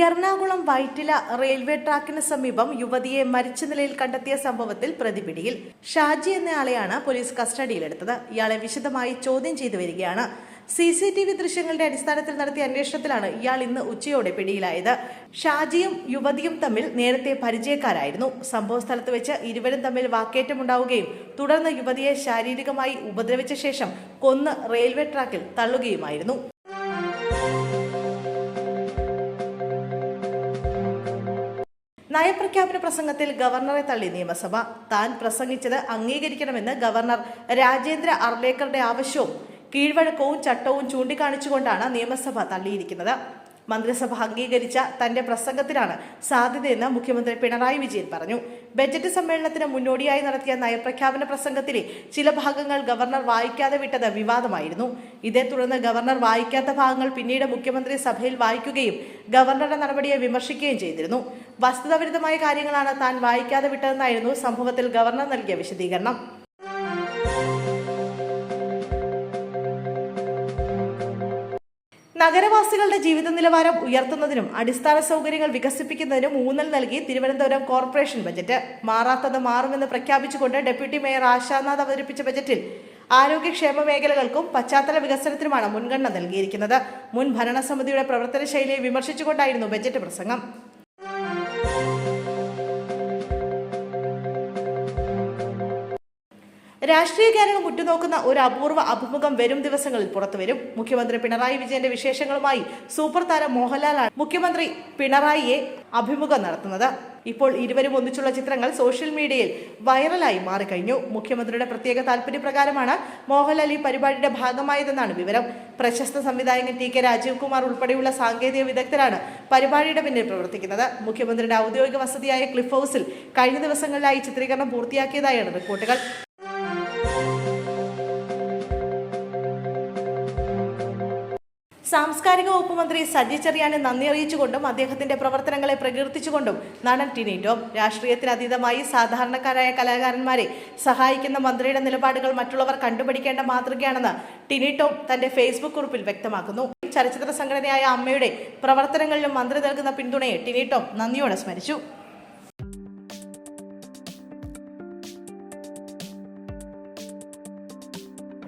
Ernakulam Vyttila railway ട്രാക്കിന് സമീപം യുവതിയെ മരിച്ച നിലയിൽ കണ്ടെത്തിയ സംഭവത്തിൽ പ്രതി പിടിയിൽ. ഷാജി എന്നയാളെയാണ് പോലീസ് കസ്റ്റഡിയിലെടുത്തത്. ഇയാളെ വിശദമായി ചോദ്യം ചെയ്തു വരികയാണ്. CCTV ദൃശ്യങ്ങളുടെ അടിസ്ഥാനത്തിൽ നടത്തിയ അന്വേഷണത്തിലാണ് ഇയാൾ ഇന്ന് ഉച്ചയോടെ പിടിയിലായത്. ഷാജിയും യുവതിയും തമ്മിൽ നേരത്തെ പരിചയക്കാരായിരുന്നു. സംഭവ സ്ഥലത്ത് വെച്ച് ഇരുവരും തമ്മിൽ വാക്കേറ്റമുണ്ടാവുകയും തുടർന്ന് യുവതിയെ ശാരീരികമായി ഉപദ്രവിച്ച ശേഷം കൊന്ന് റെയിൽവേ ട്രാക്കിൽ തള്ളുകയുമായിരുന്നു. നയപ്രഖ്യാപന പ്രസംഗത്തിൽ ഗവർണറെ തള്ളി നിയമസഭ. താൻ പ്രസംഗിച്ചത് അംഗീകരിക്കണമെന്ന് ഗവർണർ രാജേന്ദ്ര അർലേക്കറുടെ ആവശ്യവും കീഴ്വഴക്കവും ചട്ടവും ചൂണ്ടിക്കാണിച്ചുകൊണ്ടാണ് നിയമസഭ തള്ളിയിരിക്കുന്നത്. മന്ത്രിസഭ അംഗീകരിച്ച തന്റെ പ്രസംഗത്തിനാണ് സാധ്യതയെന്ന് മുഖ്യമന്ത്രി പിണറായി വിജയൻ പറഞ്ഞു. ബജറ്റ് സമ്മേളനത്തിന് മുന്നോടിയായി നടത്തിയ നയപ്രഖ്യാപന പ്രസംഗത്തിലെ ചില ഭാഗങ്ങൾ ഗവർണർ വായിക്കാതെ വിട്ടത് വിവാദമായിരുന്നു. ഇതേ തുടർന്ന് ഗവർണർ വായിക്കാത്ത ഭാഗങ്ങൾ പിന്നീട് മുഖ്യമന്ത്രി സഭയിൽ വായിക്കുകയും ഗവർണറുടെ നടപടിയെ വിമർശിക്കുകയും ചെയ്തിരുന്നു. വസ്തുതാവിരുദ്ധമായ കാര്യങ്ങളാണ് താൻ വായിക്കാതെ വിട്ടതെന്നായിരുന്നു സംഭവത്തിൽ ഗവർണർ നൽകിയ വിശദീകരണം. നഗരവാസികളുടെ ജീവിത നിലവാരം ഉയർത്തുന്നതിനും അടിസ്ഥാന സൗകര്യങ്ങൾ വികസിപ്പിക്കുന്നതിനും ഊന്നൽ നൽകി തിരുവനന്തപുരം കോർപ്പറേഷൻ ബജറ്റ്. മാറാത്തത് മാറുമെന്ന് പ്രഖ്യാപിച്ചുകൊണ്ട് ഡെപ്യൂട്ടി മേയർ ആശാനാഥ് അവതരിപ്പിച്ച ബജറ്റിൽ ആരോഗ്യക്ഷേമ മേഖലകൾക്കും പശ്ചാത്തല വികസനത്തിനുമാണ് മുൻഗണന നൽകിയിരിക്കുന്നത്. മുൻ ഭരണസമിതിയുടെ പ്രവർത്തന ശൈലിയെ വിമർശിച്ചുകൊണ്ടായിരുന്നു ബജറ്റ് പ്രസംഗം. രാഷ്ട്രീയ കേരളം ഉറ്റുനോക്കുന്ന ഒരു അപൂർവ അഭിമുഖം വരും ദിവസങ്ങളിൽ പുറത്തുവരും. മുഖ്യമന്ത്രി പിണറായി വിജയന്റെ വിശേഷങ്ങളുമായി സൂപ്പർ താരം മോഹൻലാലാണ് മുഖ്യമന്ത്രി പിണറായിയെ അഭിമുഖം നടത്തുന്നത്. ഇപ്പോൾ ഇരുവരും ഒന്നിച്ചുള്ള ചിത്രങ്ങൾ സോഷ്യൽ മീഡിയയിൽ വൈറലായി മാറിക്കഴിഞ്ഞു. മുഖ്യമന്ത്രിയുടെ പ്രത്യേക താല്പര്യപ്രകാരമാണ് മോഹൻലാൽ ഈ പരിപാടിയുടെ ഭാഗമായതെന്നാണ് വിവരം. പ്രശസ്ത സംവിധായകൻ TK രാജീവ് കുമാർ ഉൾപ്പെടെയുള്ള സാങ്കേതിക വിദഗ്ധരാണ് പരിപാടിയുടെ പിന്നിൽ പ്രവർത്തിക്കുന്നത്. മുഖ്യമന്ത്രിയുടെ ഔദ്യോഗിക വസതിയായ ക്ലിഫ് ഹൗസിൽ കഴിഞ്ഞ ദിവസങ്ങളിലായി ചിത്രീകരണം പൂർത്തിയാക്കിയതായാണ് റിപ്പോർട്ടുകൾ. സാംസ്കാരിക വകുപ്പ് മന്ത്രി സജി ചെറിയാനെ നന്ദി അറിയിച്ചുകൊണ്ടും അദ്ദേഹത്തിന്റെ പ്രവർത്തനങ്ങളെ പ്രകീർത്തിച്ചുകൊണ്ടും നടൻ ടിനി ടോം. രാഷ്ട്രീയത്തിനതീതമായി സാധാരണക്കാരായ കലാകാരന്മാരെ സഹായിക്കുന്ന മന്ത്രിയുടെ നിലപാടുകൾ മറ്റുള്ളവർ കണ്ടുപിടിക്കേണ്ട മാതൃകയാണെന്ന് ടിനി ടോം തന്റെ ഫേസ്ബുക്ക് കുറിപ്പിൽ വ്യക്തമാക്കുന്നു. ചലച്ചിത്ര സംഘടനയായ അമ്മയുടെ പ്രവർത്തനങ്ങളിലും മന്ത്രി നൽകുന്ന പിന്തുണയെ ടിനി ടോം നന്ദിയോടെ സ്മരിച്ചു.